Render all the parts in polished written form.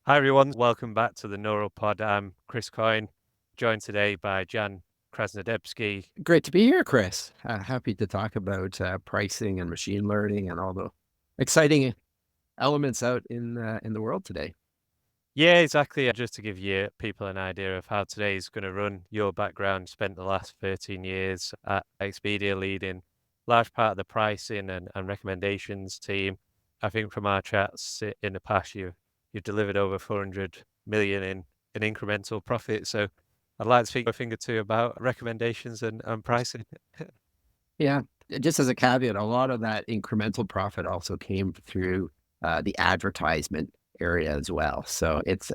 Hi everyone, welcome back to the NeuralPod. I'm Chris Coyne, joined today by Jan Krasnodebski. Great to be here, Chris. Happy to talk about pricing and machine learning and all the exciting elements out in the world today. Yeah, exactly. Just to give you people an idea of how today is going to run, your background spent the last 13 years at Expedia leading large part of the pricing and recommendations team. I think from our chats in the past, you've delivered over 400 million in incremental profit. So I'd like to speak a thing or two about recommendations and pricing. Yeah, just as a caveat, a lot of that incremental profit also came through the advertisement area as well. So it's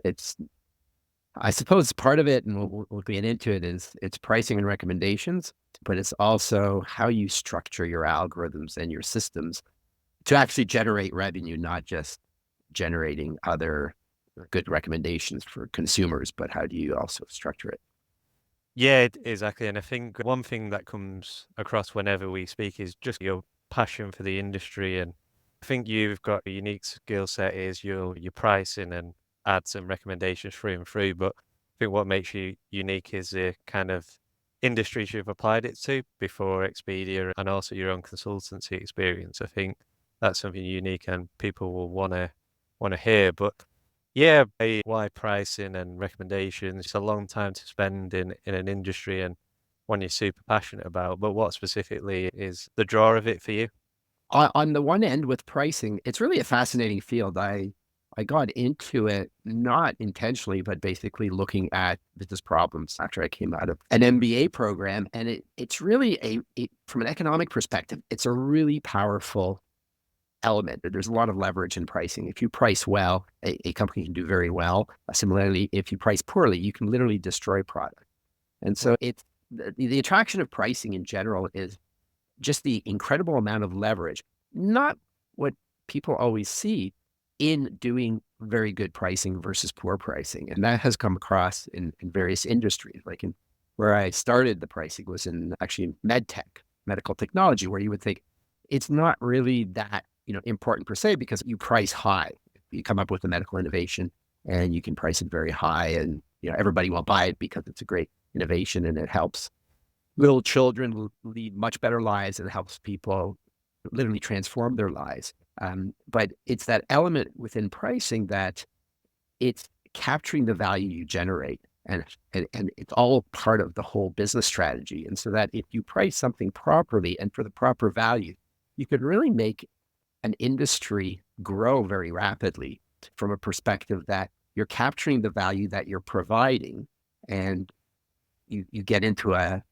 I suppose part of it, and we'll get into it, is it's pricing and recommendations, but it's also how you structure your algorithms and your systems to actually generate revenue, not just generating other good recommendations for consumers, but how do you also structure it? Yeah, exactly. And I think one thing that comes across whenever we speak is just your passion for the industry. And I think you've got a unique skill set is your pricing and add some recommendations through and through. But I think what makes you unique is the kind of industries you've applied it to before Expedia and also your own consultancy experience. I think that's something unique and people will wanna hear. But yeah, why pricing and recommendations, it's a long time to spend in an industry and one you're super passionate about, but what specifically is the draw of it for you? On the one end with pricing, it's really a fascinating field. I got into it not intentionally, but basically looking at business problems after I came out of an MBA program, and it's really from an economic perspective, it's a really powerful element. There's a lot of leverage in pricing. If you price well, a company can do very well. Similarly, if you price poorly, you can literally destroy product. And Mm. so it's the attraction of pricing in general is just the incredible amount of leverage, not what people always see in doing very good pricing versus poor pricing. And that has come across in various industries. Like in where I started, the pricing was in actually med tech, medical technology, where you would think it's not really that, important per se, because you price high. You come up with a medical innovation and you can price it very high, and everybody will buy it because it's a great innovation and it helps little children lead much better lives, and helps people literally transform their lives. But it's that element within pricing that it's capturing the value you generate. And it's all part of the whole business strategy. And so that if you price something properly and for the proper value, you could really make an industry grow very rapidly from a perspective that you're capturing the value that you're providing, and you get into a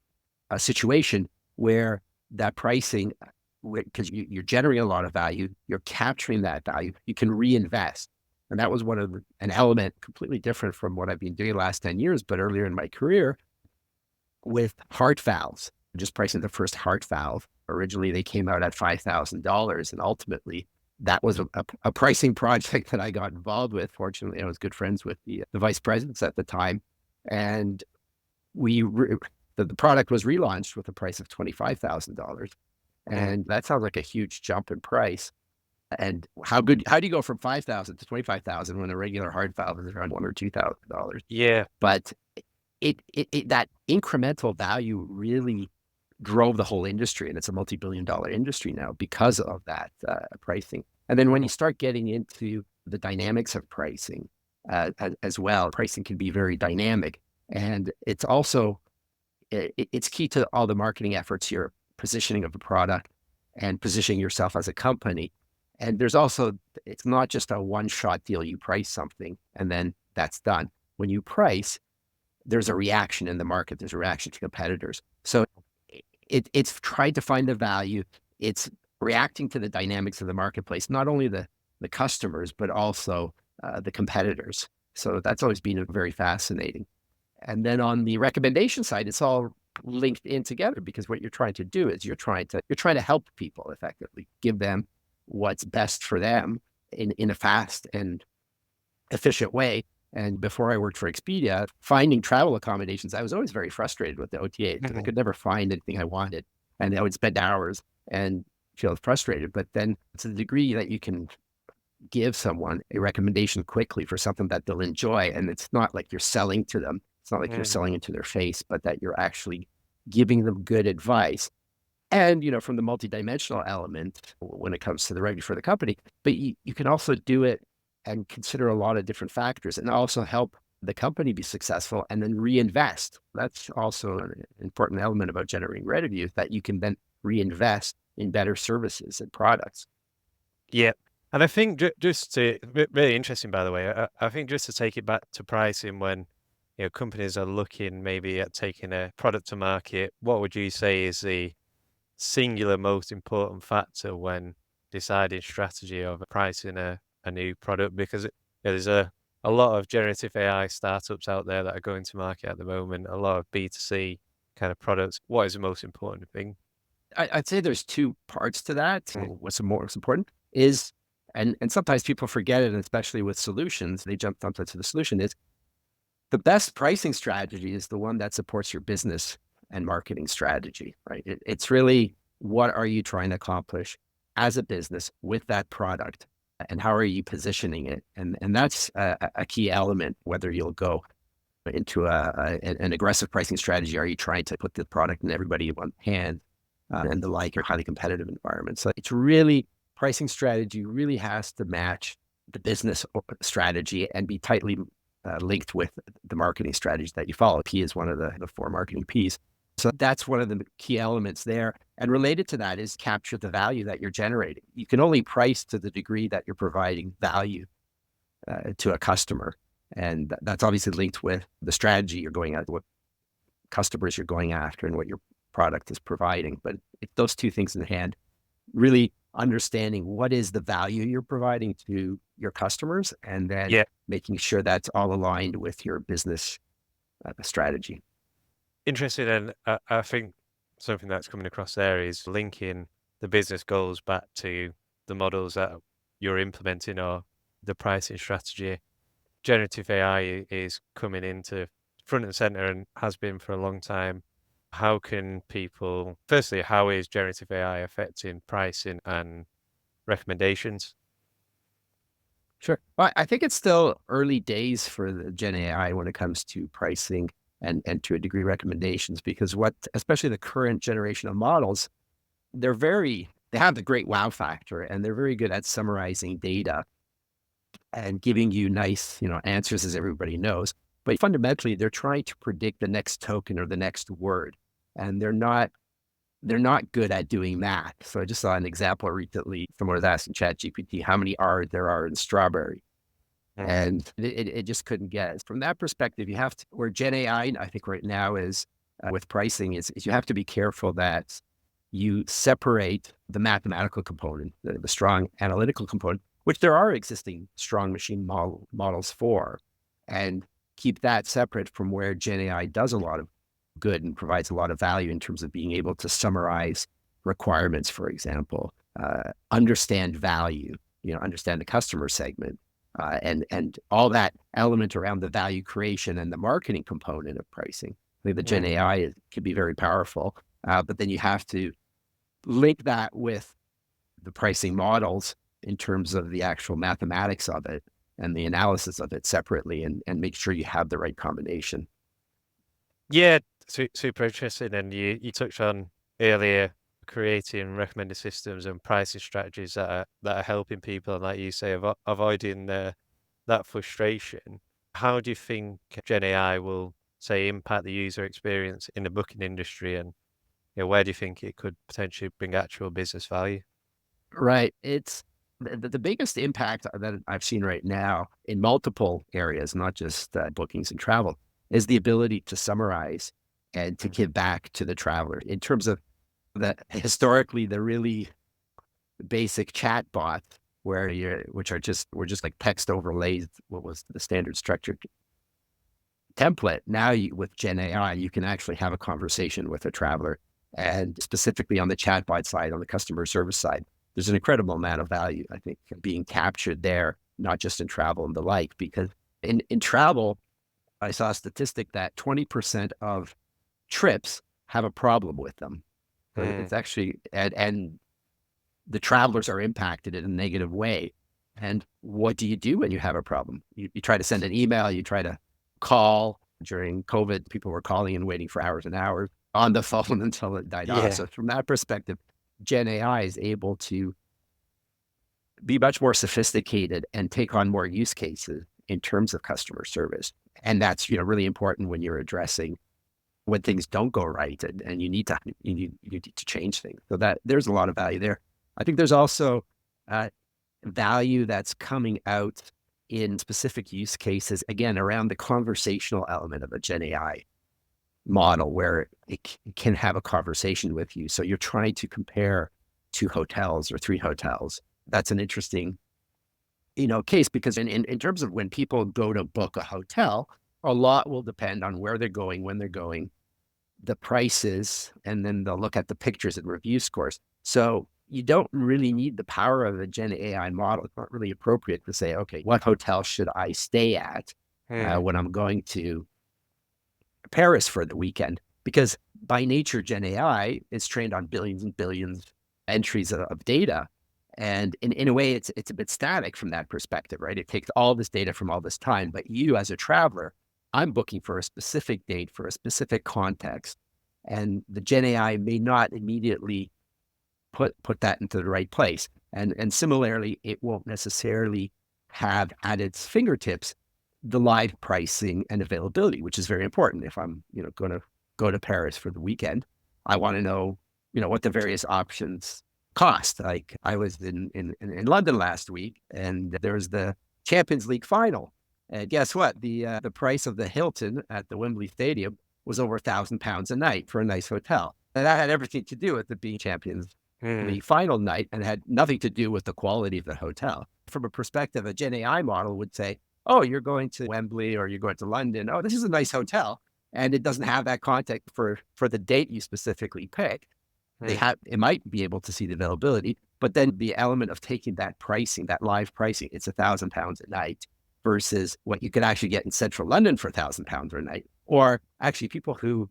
situation where that pricing, because you're generating a lot of value, you're capturing that value, you can reinvest. And that was an element completely different from what I've been doing the last 10 years, but earlier in my career with heart valves, just pricing the first heart valve. Originally, they came out at $5,000. And ultimately, that was a pricing project that I got involved with. Fortunately, I was good friends with the vice presidents at the time. And the product was relaunched with a price of $25,000. Mm. And that sounds like a huge jump in price. And how do you go from 5,000 to 25,000 when a regular heart valve is around $1,000 or $2,000? Yeah. But that incremental value really drove the whole industry, and it's a multi-billion-dollar industry now because of that pricing. And then when you start getting into the dynamics of pricing as well, pricing can be very dynamic, and it's also it's key to all the marketing efforts, your positioning of a product and positioning yourself as a company. And there's also, it's not just a one-shot deal. You price something and then that's done. When you price, there's a reaction in the market. There's a reaction to competitors. So it's trying to find the value. It's reacting to the dynamics of the marketplace, not only the customers, but also the competitors. So that's always been very fascinating. And then on the recommendation side, it's all linked in together, because what you're trying to do is you're trying to help people effectively, give them what's best for them in a fast and efficient way. And before I worked for Expedia, finding travel accommodations, I was always very frustrated with the OTA because I Mhm. could never find anything I wanted. And I would spend hours and feel frustrated. But then to the degree that you can give someone a recommendation quickly for something that they'll enjoy. And it's not like you're selling to them. It's not like you're Mm. selling into their face, but that you're actually giving them good advice. And, from the multidimensional element when it comes to the revenue for the company, but you can also do it and consider a lot of different factors and also help the company be successful and then reinvest. That's also an important element about generating revenue, that you can then reinvest in better services and products. Yeah. And I think just to, really interesting, by the way, I think just to take it back to pricing when, companies are looking maybe at taking a product to market, what would you say is the singular most important factor when deciding strategy of pricing a new product? Because there's a lot of generative AI startups out there that are going to market at the moment, a lot of B2C kind of products. What is the most important thing? I'd say there's two parts to that. Mm. What's most important is, and sometimes people forget it, and especially with solutions, they jump onto the solution, is the best pricing strategy is the one that supports your business and marketing strategy, right? It's really, what are you trying to accomplish as a business with that product, and how are you positioning it? And that's a key element, whether you'll go into an aggressive pricing strategy. Are you trying to put the product in everybody in one hand, and the like, or highly competitive environment? So it's really, pricing strategy really has to match the business strategy and be tightly linked with the marketing strategy that you follow. P is one of the four marketing Ps. So that's one of the key elements there. And related to that is capture the value that you're generating. You can only price to the degree that you're providing value to a customer. And that's obviously linked with the strategy you're going at, what customers you're going after, and what your product is providing. But it's those two things in hand, really understanding what is the value you're providing to your customers, and then Yeah. making sure that's all aligned with your business strategy. Interesting. And I think something that's coming across there is linking the business goals back to the models that you're implementing or the pricing strategy. Generative AI is coming into front and center and has been for a long time. How can people, firstly, how is generative AI affecting pricing and recommendations? Sure. Well, I think it's still early days for the Gen AI when it comes to pricing and to a degree recommendations, because especially the current generation of models, they have the great wow factor, and they're very good at summarizing data and giving you nice, answers, as everybody knows. But fundamentally, they're trying to predict the next token or the next word, and they're not good at doing that. So I just saw an example recently. Someone was asking ChatGPT how many R's there are in strawberry, Mm. and it just couldn't guess. From that perspective, you have to, where Gen AI, I think right now is with pricing, is you have to be careful that you separate the mathematical component, the strong analytical component, which there are existing strong machine models for, and keep that separate from where Gen AI does a lot of good and provides a lot of value in terms of being able to summarize requirements, for example, understand value, understand the customer segment, and all that element around the value creation and the marketing component of pricing. I think the Gen Mm. AI can be very powerful, but then you have to link that with the pricing models in terms of the actual mathematics of it and the analysis of it separately, and make sure you have the right combination. Yeah, super interesting. And you touched on earlier creating recommended systems and pricing strategies that are helping people, and like you say, avoiding that frustration. How do you think Gen AI will say impact the user experience in the booking industry, and where do you think it could potentially bring actual business value? Right. It's the biggest impact that I've seen right now in multiple areas, not just bookings and travel, is the ability to summarize and to Mm. give back to the traveler in terms of historically the really basic chat bots, which were just like text overlays, what was the standard structured template. Now with Gen AI, you can actually have a conversation with a traveler, and specifically on the chatbot side, on the customer service side, there's an incredible amount of value, I think, being captured there, not just in travel and the like. Because in travel, I saw a statistic that 20% of trips have a problem with them. So Mm. it's actually, and the travelers are impacted in a negative way. And what do you do when you have a problem? You try to send an email, you try to call. During COVID, people were calling and waiting for hours and hours on the phone until it died off. Yeah. So from that perspective, Gen AI is able to be much more sophisticated and take on more use cases in terms of customer service. And that's, really important when you're addressing when things don't go right and you need to change things. So that there's a lot of value there. I think there's also value that's coming out in specific use cases, again, around the conversational element of a Gen AI model where it can have a conversation with you. So you're trying to compare 2 hotels or 3 hotels. That's an interesting, case because in terms of when people go to book a hotel, a lot will depend on where they're going, when they're going, the prices, and then they'll look at the pictures and review scores. So you don't really need the power of a Gen AI model. It's not really appropriate to say, okay, what hotel should I stay at Mm. when I'm going to Paris for the weekend? Because by nature, Gen AI is trained on billions and billions entries of data. And in a way, it's a bit static from that perspective, right? It takes all this data from all this time. But you as a traveler, I'm booking for a specific date for a specific context. And the Gen AI may not immediately put that into the right place. And similarly, it won't necessarily have at its fingertips the live pricing and availability, which is very important. If I'm, going to go to Paris for the weekend, I want to know, what the various options cost. Like I was in London last week, and there was the Champions League final. And guess what? The price of the Hilton at the Wembley Stadium was over £1,000 a night for a nice hotel. And that had everything to do with it being Champions Mm. League final night and had nothing to do with the quality of the hotel. From a perspective, a Gen AI model would say, oh, you're going to Wembley or you're going to London. Oh, this is a nice hotel. And it doesn't have that context for the date you specifically pick. Mm. It might be able to see the availability, but then the element of taking that pricing, that live pricing, it's £1,000 a night versus what you could actually get in central London for £1,000 a night. Or actually people who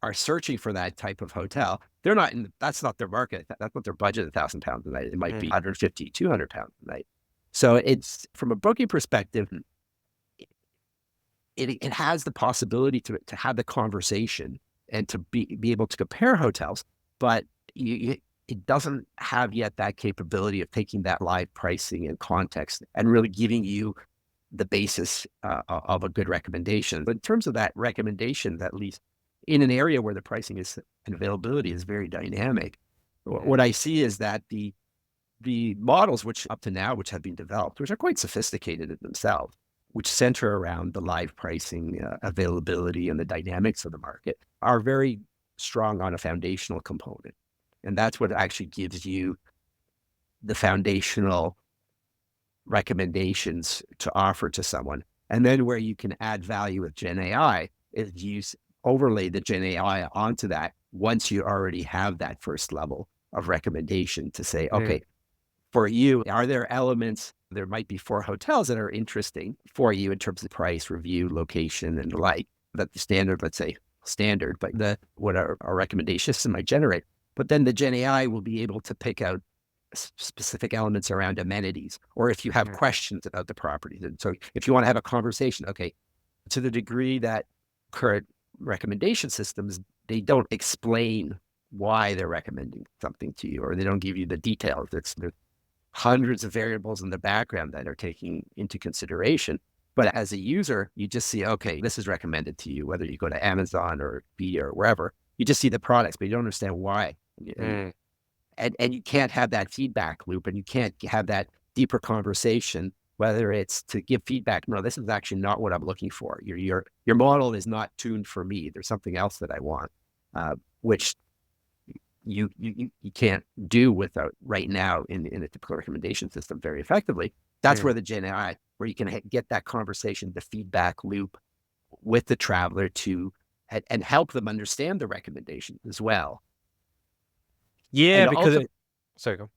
are searching for that type of hotel, that's not their market. That's not their budget, £1,000 a night. It might be Mm. 150, £200 a night. So it's from a booking perspective, it has the possibility to have the conversation and to be able to compare hotels, but it doesn't have yet that capability of taking that live pricing and context and really giving you the basis of a good recommendation. But in terms of that recommendation, at least in an area where the pricing is and availability is very dynamic, Mm. what I see is that the models which up to now, which have been developed, which are quite sophisticated in themselves, which center around the live pricing, availability, and the dynamics of the market, are very strong on a foundational component. And that's what actually gives you the foundational recommendations to offer to someone. And then where you can add value with Gen AI is overlay the Gen AI onto that once you already have that first level of recommendation to say, Mm. okay, for you, are there elements, there might be 4 hotels that are interesting for you in terms of price, review, location, and the like, that the standard, let's say standard, but what our recommendation system might generate. But then the Gen AI will be able to pick out specific elements around amenities, or if you have Mm. questions about the properties. And so if you want to have a conversation, okay, to the degree that current recommendation systems, they don't explain why they're recommending something to you, or they don't give you the details. There's hundreds of variables in the background that are taking into consideration. But as a user, you just see, okay, this is recommended to you, whether you go to Amazon or Expedia or wherever. You just see the products, but you don't understand why. And Mm. and you can't have that feedback loop, and you can't have that deeper conversation, whether it's to give feedback. No, this is actually not what I'm looking for. Your model is not tuned for me. There's something else that I want, which you can't do without right now in a typical recommendation system very effectively. That's Mm. where the Gen AI, where you can get that conversation, the feedback loop with the traveler to and help them understand the recommendation as well. Yeah, And because also, it sorry, go on.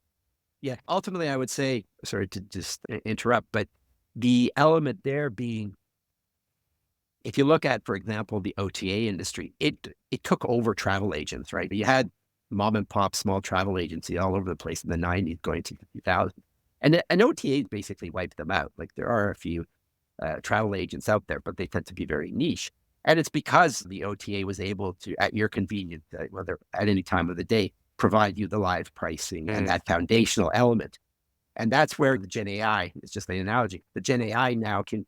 yeah, ultimately, I would say, sorry to just interrupt, but the element there being, if you look at, for example, the OTA industry, it took over travel agents, right? You had mom and pop small travel agency all over the place in the 90s going to the 2000s. And OTAs basically wiped them out. Like there are a few travel agents out there, but they tend to be very niche. And it's because the OTA was able to, at your convenience, whether at any time of the day, provide you the live pricing and Mm. that foundational element. And that's where the Gen AI is just the analogy. The Gen AI now can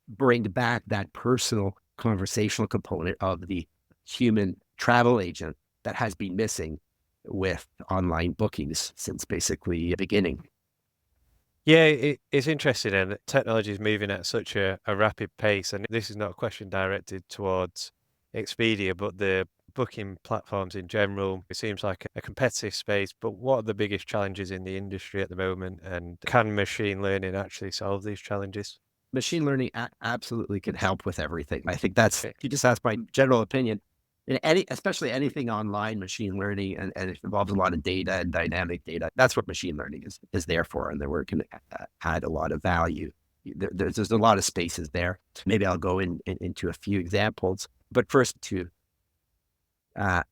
bring back that personal conversational component of the human travel agent that has been missing with online bookings since basically the beginning. Yeah, it's interesting, and technology is moving at such a rapid pace. And this is not a question directed towards Expedia, but the booking platforms in general. It seems like a competitive space, but what are the biggest challenges in the industry at the moment? And can machine learning actually solve these challenges? Machine learning absolutely can help with everything. I think that's, you just asked my general opinion. In especially anything online, machine learning, and it involves a lot of data and dynamic data. That's what machine learning is there for, and where it can add a lot of value. There's a lot of spaces there. Maybe I'll go into a few examples, but first to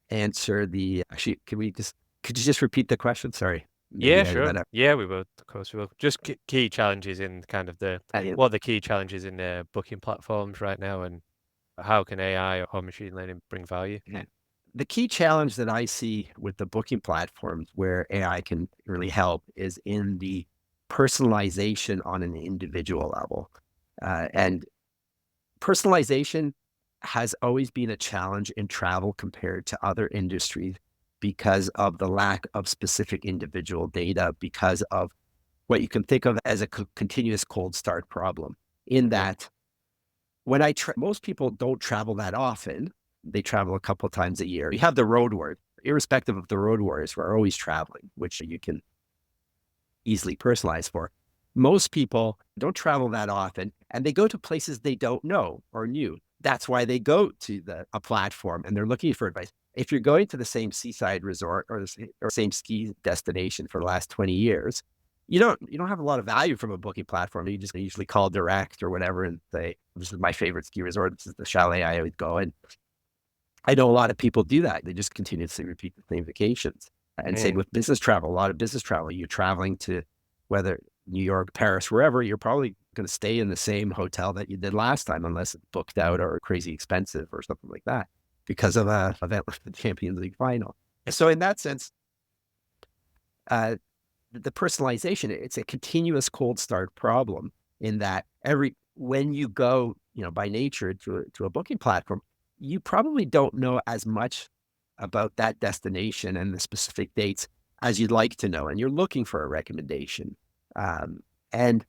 answer the, actually, could you just repeat the question? Sorry, Yeah, maybe I sure. let out. Yeah, we will. Of course, we will. Just key challenges in kind of what are the key challenges in the booking platforms right now, and how can AI or machine learning bring value? Yeah. The key challenge that I see with the booking platforms where AI can really help is in the personalization on an individual level. And personalization has always been a challenge in travel compared to other industries because of the lack of specific individual data, because of what you can think of as a continuous cold start problem. In Yeah. that, most people don't travel that often. They travel a couple of times a year. You have the road warriors. Irrespective of the road warriors, we're always traveling, which you can easily personalize for. Most people don't travel that often, and they go to places they don't know or new. That's why they go to a platform and they're looking for advice. If you're going to the same seaside resort or or same ski destination for the last 20 years, you don't have a lot of value from a booking platform. You just usually call direct or whatever and say, "This is my favorite ski resort. This is the chalet I always go." And I know a lot of people do that. They just continuously repeat the same vacations. And same Mm. with business travel. A lot of business travel, you're traveling to whether New York, Paris, wherever, you're probably going to stay in the same hotel that you did last time, unless it's booked out or crazy expensive or something like that because of a event like the Champions League final. So in that sense, uh, the personalization, it's a continuous cold start problem in that when you go, by nature to a booking platform, you probably don't know as much about that destination and the specific dates as you'd like to know. And you're looking for a recommendation. And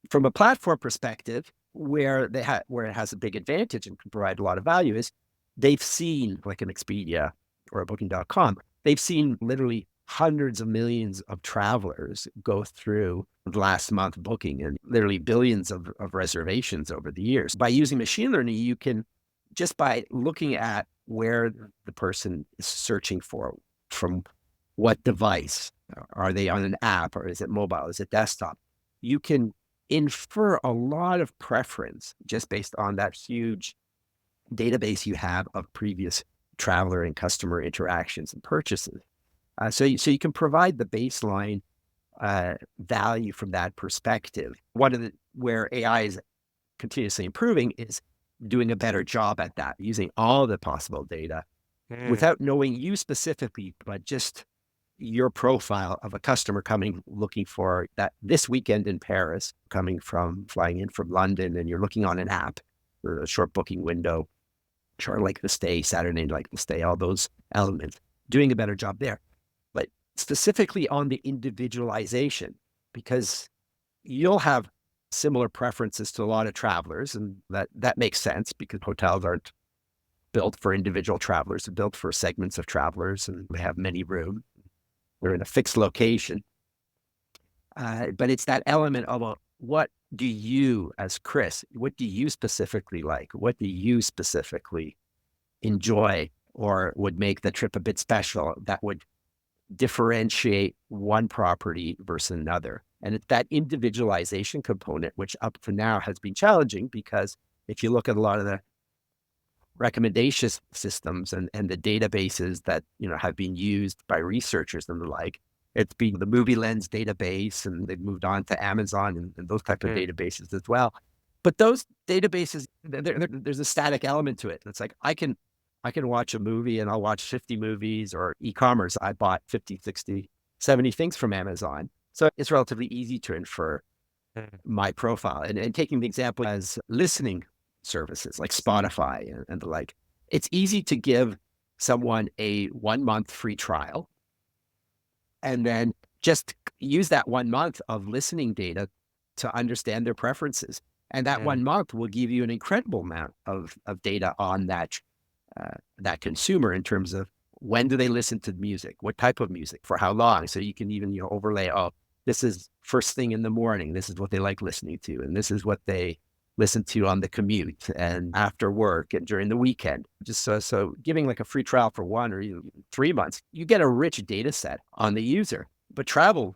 from a platform perspective, where it has a big advantage and can provide a lot of value is they've seen, like an Expedia or a Booking.com, they've seen literally hundreds of millions of travelers go through the last month booking and literally billions of reservations over the years. By using machine learning, you can, just by looking at where the person is searching for, from what device, are they on an app or is it mobile, is it desktop, you can infer a lot of preference just based on that huge database you have of previous traveler and customer interactions and purchases. So you can provide the baseline value from that perspective. Where AI is continuously improving is doing a better job at that, using all the possible data Mm. without knowing you specifically, but just your profile of a customer coming, looking for that this weekend in Paris, flying in from London, and you're looking on an app for a short booking window, short like the stay, Saturday like the stay, all those elements, doing a better job there. But specifically on the individualization, because you'll have similar preferences to a lot of travelers, and that makes sense because hotels aren't built for individual travelers, they're built for segments of travelers, and they have many rooms. They're in a fixed location. But it's that element of what do you, as Chris, what do you specifically like? What do you specifically enjoy or would make the trip a bit special that would differentiate one property versus another? And it's that individualization component, which up to now has been challenging because if you look at a lot of the recommendation systems and the databases that have been used by researchers and the like, It's been the Movie Lens database, and they've moved on to Amazon and those type of Mm. databases as well. But those databases, there's a static element to it. It's like I can watch a movie and I'll watch 50 movies, or e-commerce. I bought 50, 60, 70 things from Amazon. So it's relatively easy to infer Mm. my profile. And taking the example as listening services like Spotify and the like, it's easy to give someone a 1 month free trial and then just use that 1 month of listening data to understand their preferences. And that Mm. 1 month will give you an incredible amount of data on that consumer in terms of when do they listen to music, what type of music, for how long. So you can even overlay, oh, this is first thing in the morning. This is what they like listening to, and this is what they listen to on the commute and after work and during the weekend. Just so giving like a free trial for 1 or 3 months, you get a rich data set on the user. But traveling,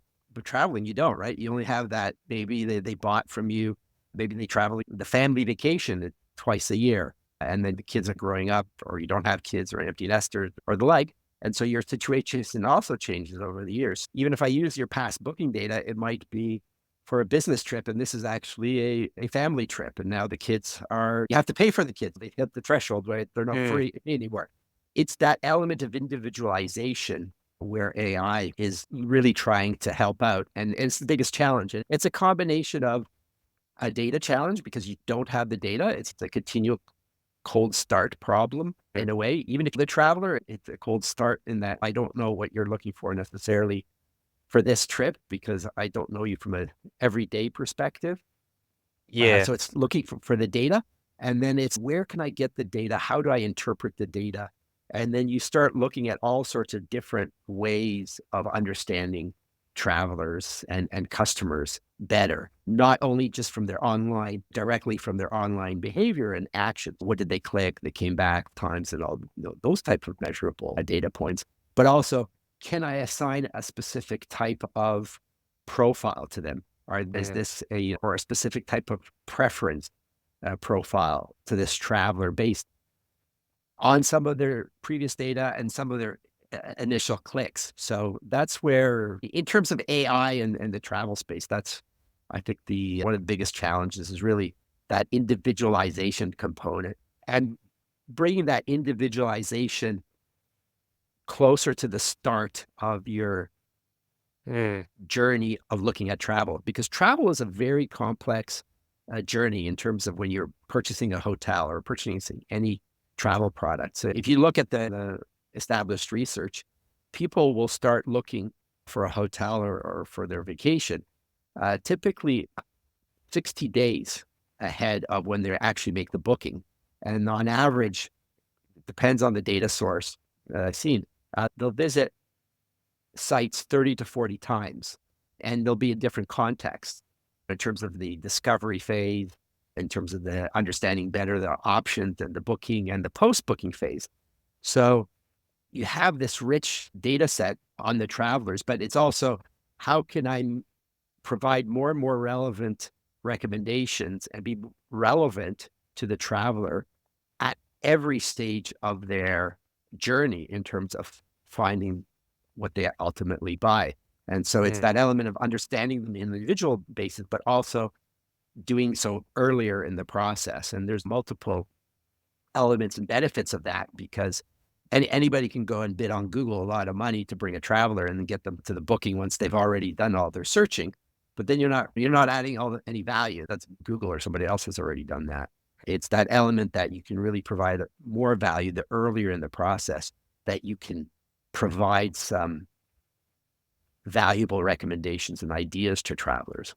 you don't, right? You only have that. Maybe they bought from you. Maybe they travel the family vacation twice a year, and then the kids are growing up, or you don't have kids, or empty nesters, or the like. And so your situation also changes over the years. Even if I use your past booking data, it might be for a business trip, and this is actually a family trip. And now the kids you have to pay for the kids. They hit the threshold, right? They're not Mm. free anymore. It's that element of individualization where AI is really trying to help out. And it's the biggest challenge. It's a combination of a data challenge because you don't have the data. It's a continual cold start problem Mm. in a way. Even if you're the traveler, it's a cold start in that I don't know what you're looking for necessarily for this trip because I don't know you from a everyday perspective. Yeah. So it's looking for the data, and then it's where can I get the data? How do I interpret the data? And then you start looking at all sorts of different ways of understanding travelers and customers better, not only just from their online, directly from their online behavior and action. What did they click? They came back times and all those types of measurable data points, but also can I assign a specific type of profile to them? Or is Mm. this or a specific type of preference profile to this traveler based on some of their previous data and some of their initial clicks? So that's where, in terms of AI and the travel space, that's, I think, one of the biggest challenges is really that individualization component and bringing that individualization closer to the start of your Mm. journey of looking at travel, because travel is a very complex journey in terms of when you're purchasing a hotel or purchasing any travel product. So if you look at the established research, people will start looking for a hotel or for their vacation, typically 60 days ahead of when they actually make the booking. And on average, depends on the data source seen, they'll visit sites 30 to 40 times, and they'll be in different contexts in terms of the discovery phase, in terms of the understanding better the options and the booking and the post-booking phase. So you have this rich data set on the travelers, but it's also how can I provide more and more relevant recommendations and be relevant to the traveler at every stage of their journey in terms of finding what they ultimately buy. And so it's Mm. that element of understanding them on an individual basis, but also doing so earlier in the process. And there's multiple elements and benefits of that because anybody can go and bid on Google a lot of money to bring a traveler and then get them to the booking once they've already done all their searching. But then you're not adding any value. That's Google or somebody else has already done that. It's that element that you can really provide more value the earlier in the process that you can provide some valuable recommendations and ideas to travelers.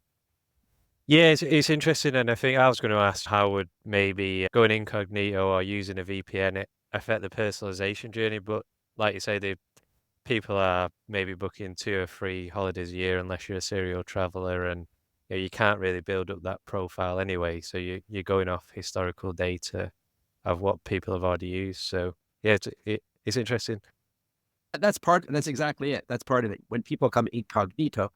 Yeah, it's interesting, and I think I was going to ask how would maybe going incognito or using a VPN affect the personalization journey, but like you say, the people are maybe booking 2 or 3 holidays a year unless you're a serial traveler, and you can't really build up that profile anyway. So you're going off historical data of what people have already used. So yeah, it's interesting. That's exactly it. That's part of it. When people come incognito,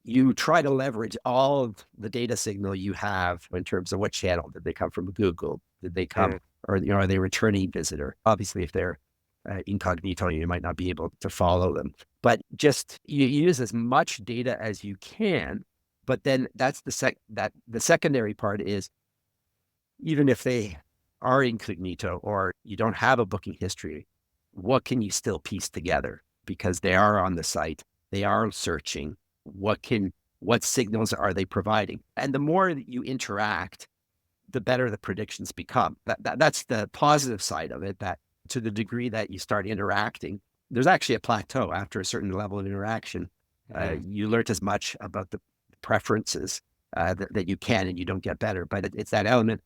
you try to leverage all of the data signal you have in terms of what channel. Did they come from Google? Did they come, Mm. or are they a returning visitor? Obviously, if they're incognito, you might not be able to follow them. But just you use as much data as you can. But then that's the secondary part is, even if they are incognito or you don't have a booking history, what can you still piece together? Because they are on the site, they are searching. What signals are they providing? And the more that you interact, the better the predictions become. That's the positive side of it, that to the degree that you start interacting, there's actually a plateau after a certain level of interaction. You learn as much about the preferences that you can, and you don't get better. But it's that element.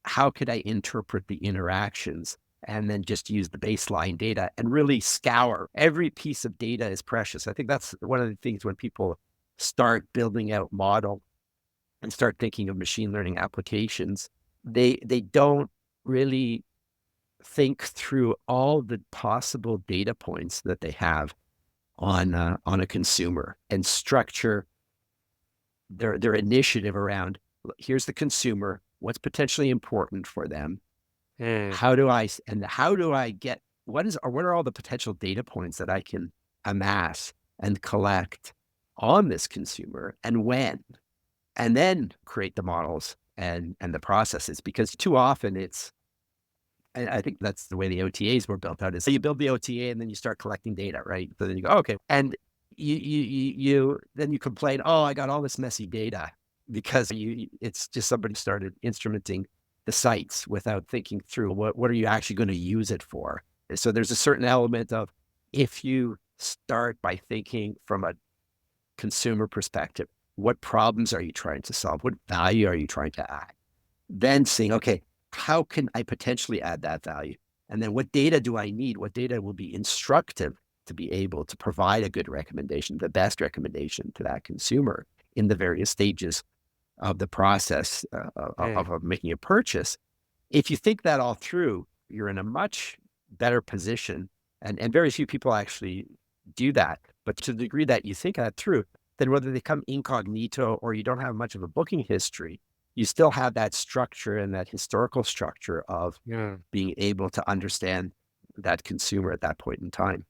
How could I interpret the interactions, and then just use the baseline data and really scour. Every piece of data is precious. I think that's one of the things when people start building out model and start thinking of machine learning applications, they don't really think through all the possible data points that they have on a consumer, and structure their initiative around, here's the consumer, what's potentially important for them. Mm. How do I get, what are all the potential data points that I can amass and collect on this consumer, and when, and then create the models and the processes. Because too often I think that's the way the OTAs were built out, is so you build the OTA and then you start collecting data, right? So then you go, okay. And then you complain, oh, I got all this messy data, because it's just somebody started instrumenting the sites without thinking through what are you actually going to use it for. So there's a certain element of, if you start by thinking from a consumer perspective, what problems are you trying to solve? What value are you trying to add? Then seeing, okay, how can I potentially add that value? And then what data do I need? What data will be instructive to be able to provide a good recommendation, the best recommendation to that consumer in the various stages of the process of making a purchase? If you think that all through, you're in a much better position. And very few people actually do that. But to the degree that you think that through, then whether they come incognito or you don't have much of a booking history, you still have that structure and that historical structure of Yeah. being able to understand that consumer at that point in time.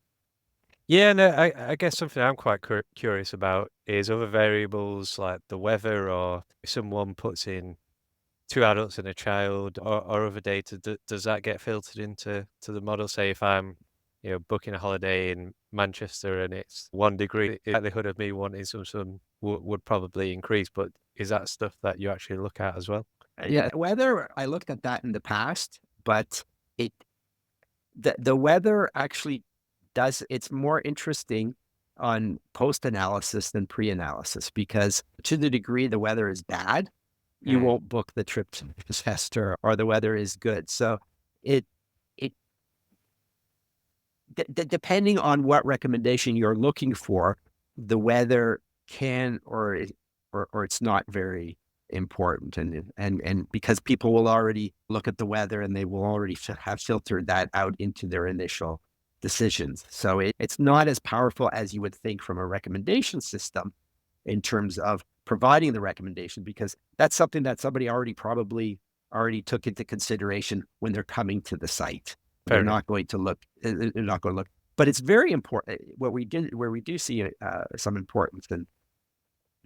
Yeah, no, I guess something I'm quite curious about is other variables like the weather, or if someone puts in two adults and a child, or other data. Does that get filtered into the model? Say if I'm, booking a holiday in Manchester and it's 1 degree, the likelihood of me wanting some sun would probably increase. But is that stuff that you actually look at as well? Yeah, weather, I looked at that in the past, but it the weather actually it's more interesting on post-analysis than pre-analysis, because to the degree the weather is bad, you Mm. won't book the trip to Manchester, or the weather is good. So it it depending on what recommendation you're looking for, the weather can or it's not very important. And because people will already look at the weather, and they will already have filtered that out into their initial decisions. So it's not as powerful as you would think from a recommendation system, in terms of providing the recommendation, because that's something that somebody probably already took into consideration when they're coming to the site. Fair They're enough. not going to look. They're not going to look. But it's very important. Where we do see some importance, and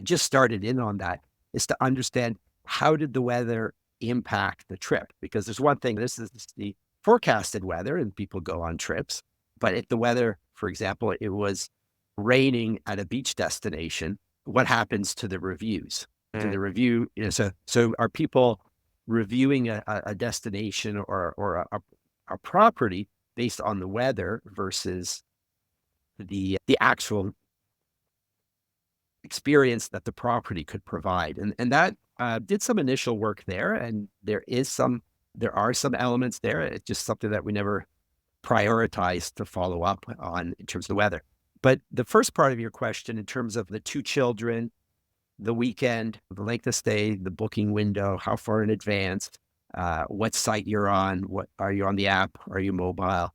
just started in on that, is to understand, how did the weather impact the trip? Because there's one thing. This is the forecasted weather, and people go on trips. But if the weather, for example, it was raining at a beach destination, what happens to the reviews? To Mm. the review, so are people reviewing a destination or a property based on the weather versus the actual experience that the property could provide? And that did some initial work there, and there are some elements there. It's just something that we never prioritized to follow up on in terms of the weather. But the first part of your question, in terms of the two children, the weekend, the length of stay, the booking window, how far in advance, what site you're on, what are you on the app, are you mobile?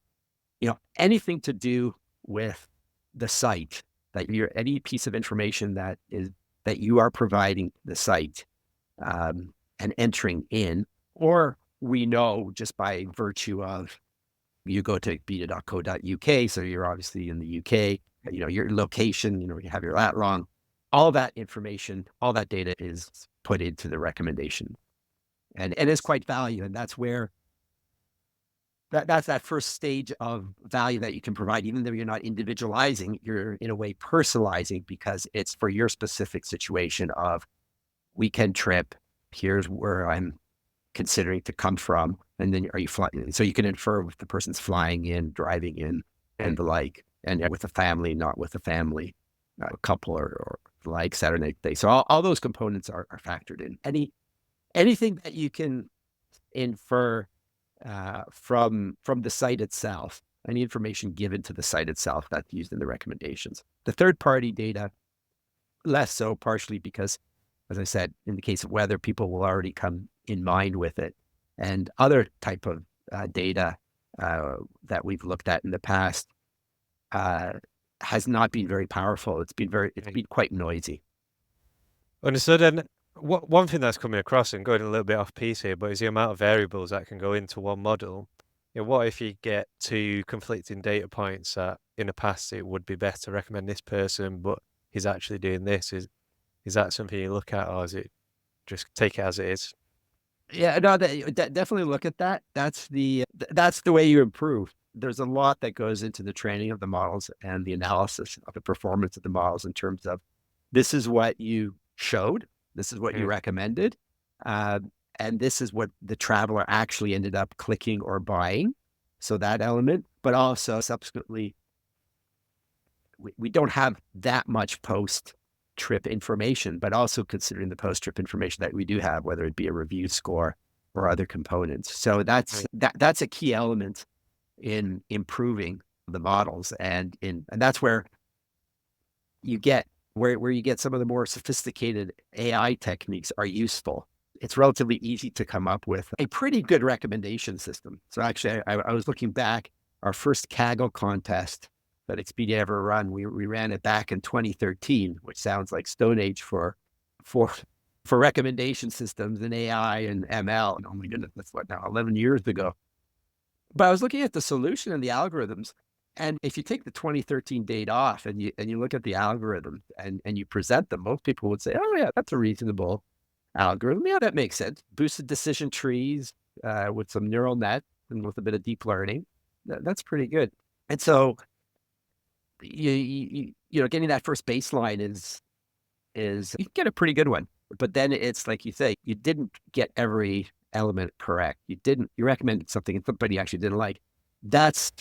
Anything to do with the site, any piece of information that you are providing the site, and entering in, or we know just by virtue of You go to expedia.co.uk, so you're obviously in the UK, your location, you have your lat long. All that information, all that data is put into the recommendation. And it's quite valuable. And that's where that's that first stage of value that you can provide, even though you're not individualizing, you're in a way personalizing because it's for your specific situation of weekend trip. Here's where I'm considering to come from. And then are you flying? So you can infer if the person's flying in, driving in, and the like, and with a family, not with a family, a couple or like Saturday day. So all those components are factored in. Anything that you can infer from the site itself, any information given to the site itself that's used in the recommendations. The third-party data, less so, partially because, as I said, in the case of weather, people will already come in mind with it. And other type of data that we've looked at in the past has not been very powerful. It's been quite noisy. Understood. And one thing that's coming across, and going a little bit off piece here, but is the amount of variables that can go into one model. What if you get two conflicting data points that in the past it would be better to recommend this person, but he's actually doing this? Is that something you look at, or is it just take it as it is? Yeah, no, definitely look at that. That's the way you improve. There's a lot that goes into the training of the models and the analysis of the performance of the models in terms of this is what you showed, this is what you recommended, and this is what the traveler actually ended up clicking or buying. So that element, but also subsequently, we don't have that much post-trip information, but also considering the post-trip information that we do have, whether it be a review score or other components. So that's a key element in improving the models, and that's where you get where you get some of the more sophisticated AI techniques are useful. It's relatively easy to come up with a pretty good recommendation system. So actually, I was looking back, our first Kaggle contest that Expedia ever run, we ran it back in 2013, which sounds like Stone Age for recommendation systems and AI and ML. And oh my goodness, that's what now, 11 years ago. But I was looking at the solution and the algorithms. And if you take the 2013 date off and you look at the algorithm and you present them, most people would say, oh yeah, that's a reasonable algorithm. Yeah, that makes sense. Boosted decision trees with some neural net and with a bit of deep learning. That's pretty good. And so you getting that first baseline is you can get a pretty good one. But then it's like you say, you didn't get every element correct. You recommended something and somebody actually didn't like. That's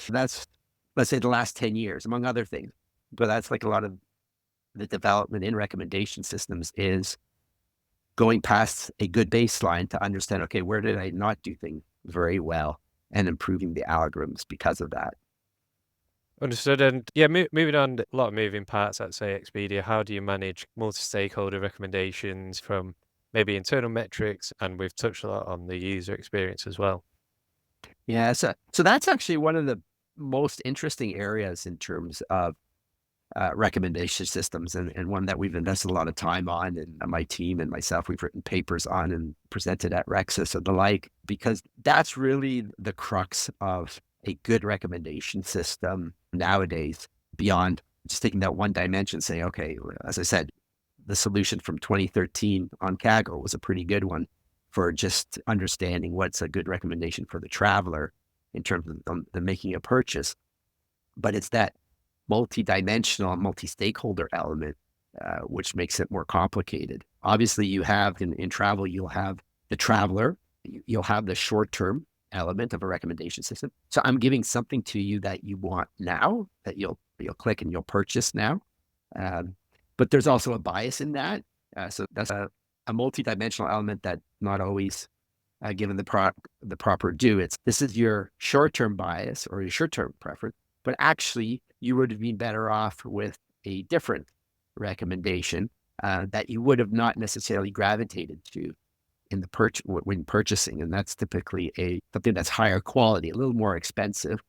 let's say the last 10 years, among other things. But that's like a lot of the development in recommendation systems is going past a good baseline to understand, okay, where did I not do things very well, and improving the algorithms because of that. Understood. And yeah, moving on, a lot of moving parts at, say, Expedia. How do you manage multi-stakeholder recommendations from maybe internal metrics? And we've touched a lot on the user experience as well. Yeah, so that's actually one of the most interesting areas in terms of recommendation systems, and one that we've invested a lot of time on, and my team and myself, we've written papers on and presented at RecSys and the like, because that's really the crux of a good recommendation system nowadays, beyond just taking that one dimension, saying, okay, as I said, the solution from 2013 on Kaggle was a pretty good one for just understanding what's a good recommendation for the traveler in terms of the making a purchase. But it's that multi-dimensional, multi-stakeholder element, which makes it more complicated. Obviously, you have in travel, you'll have the traveler, you'll have the short-term element of a recommendation system. So I'm giving something to you that you want now, that you'll click and you'll purchase now. But there's also a bias in that. So that's a multi-dimensional element that not always given the proper due. This is your short-term bias or your short-term preference, but actually you would have been better off with a different recommendation that you would have not necessarily gravitated to in the when purchasing. And that's typically something that's higher quality, a little more expensive,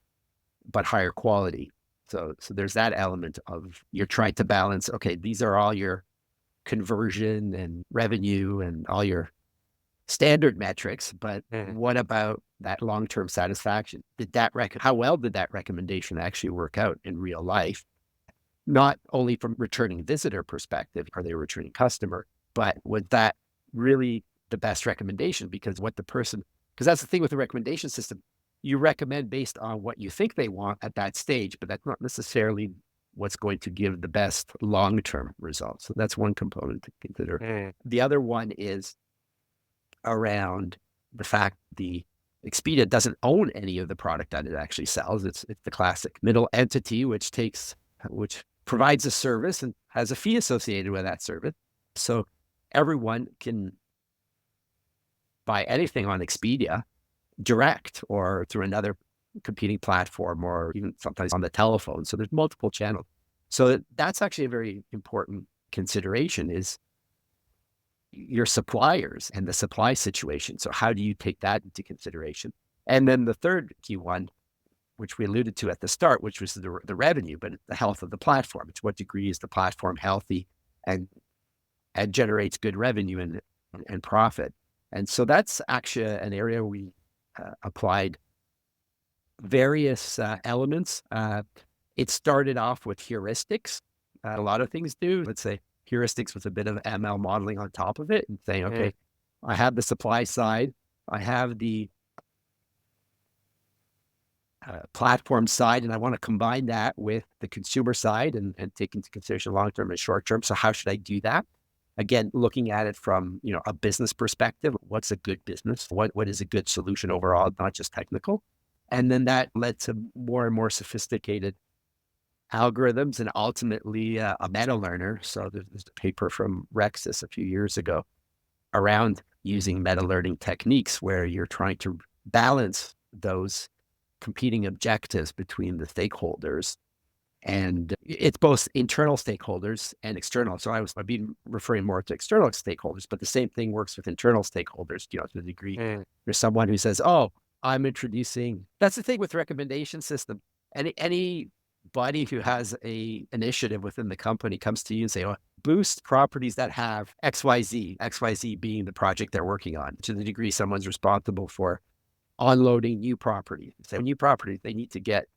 but higher quality. So there's that element of you're trying to balance, okay, these are all your conversion and revenue and all your standard metrics, but Mm. what about that long-term satisfaction? How well did that recommendation actually work out in real life? Not only from returning visitor perspective, are they a returning customer, but was that really the best recommendation? Because that's the thing with the recommendation system. You recommend based on what you think they want at that stage, but that's not necessarily what's going to give the best long-term results. So that's one component to consider. Mm. The other one is around the fact the Expedia doesn't own any of the product that it actually sells. It's the classic middle entity, which provides a service and has a fee associated with that service. So everyone can buy anything on Expedia direct or through another competing platform, or even sometimes on the telephone. So there's multiple channels. So that's actually a very important consideration, is your suppliers and the supply situation. So how do you take that into consideration? And then the third key one, which we alluded to at the start, which was the revenue, but the health of the platform. To what degree is the platform healthy and generates good revenue and profit? And so that's actually an area we applied various elements. It started off with heuristics. A lot of things do. Let's say heuristics with a bit of ML modeling on top of it, and saying, okay, I have the supply side, I have the platform side, and I want to combine that with the consumer side and take into consideration long-term and short-term. So how should I do that? Again, looking at it from a business perspective, what's a good business? What is a good solution overall, not just technical? And then that led to more and more sophisticated algorithms and ultimately a meta learner. So there's a paper from RecSys a few years ago around using meta learning techniques where you're trying to balance those competing objectives between the stakeholders. And it's both internal stakeholders and external. So I've been referring more to external stakeholders, but the same thing works with internal stakeholders, to the degree there's someone who says, oh, I'm introducing, that's the thing with recommendation system. Anybody who has a initiative within the company comes to you and say, oh, boost properties that have XYZ being the project they're working on. To the degree someone's responsible for unloading new property. So new properties, they need to get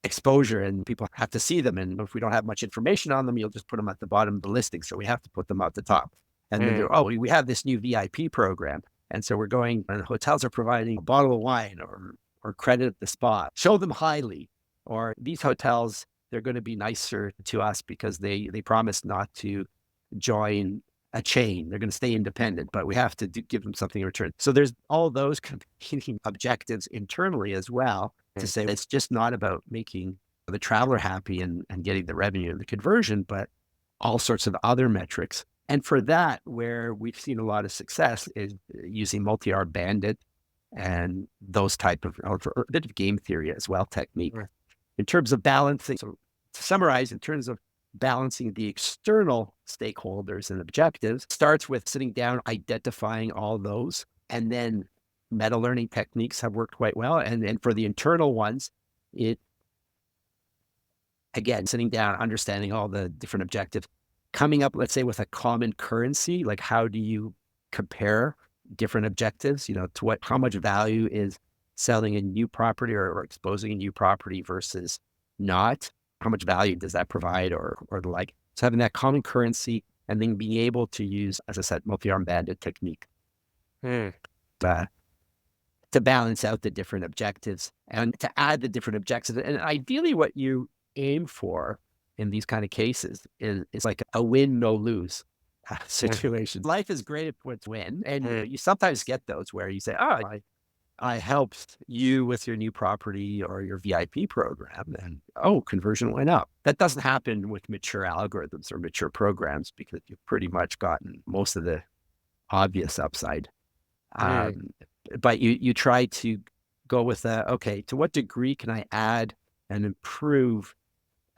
exposure and people have to see them. And if we don't have much information on them, you'll just put them at the bottom of the listing. So we have to put them at the top. And then we have this new VIP program. And so we're going, and hotels are providing a bottle of wine or credit at the spot. Show them highly. Or these hotels, they're going to be nicer to us because they promise not to join a chain. They're going to stay independent, but we have to give them something in return. So there's all those competing objectives internally as well, to say it's just not about making the traveler happy and getting the revenue and the conversion, but all sorts of other metrics. And for that, where we've seen a lot of success is using multi-R bandit and those type of, or a bit of game theory as well, technique. Right. In terms of balancing, so to summarize, in terms of balancing the external stakeholders and objectives, starts with sitting down, identifying all those, and then meta learning techniques have worked quite well. And for the internal ones, again, sitting down, understanding all the different objectives, coming up, let's say, with a common currency, like how do you compare different objectives, to how much value is selling a new property or exposing a new property versus not? How much value does that provide or the like? So having that common currency and then being able to use, as I said, multi-arm bandit technique to balance out the different objectives and to add the different objectives. And ideally what you aim for in these kind of cases is like a win, no lose situation. Life is great if it's win. And you sometimes get those where you say, I helped you with your new property or your VIP program, and conversion went up. That doesn't happen with mature algorithms or mature programs because you've pretty much gotten most of the obvious upside. But you try to go with to what degree can I add and improve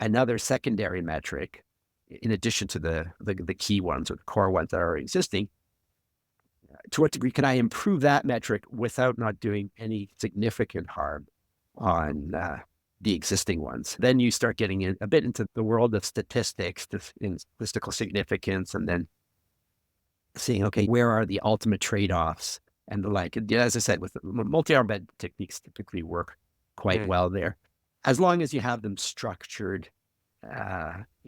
another secondary metric in addition to the key ones or the core ones that are existing? To what degree can I improve that metric without not doing any significant harm on the existing ones? Then you start getting a bit into the world of statistics, in statistical significance, and then seeing, okay, where are the ultimate trade-offs and the like. And as I said, with multi-arm techniques typically work quite Mm. well there, as long as you have them structured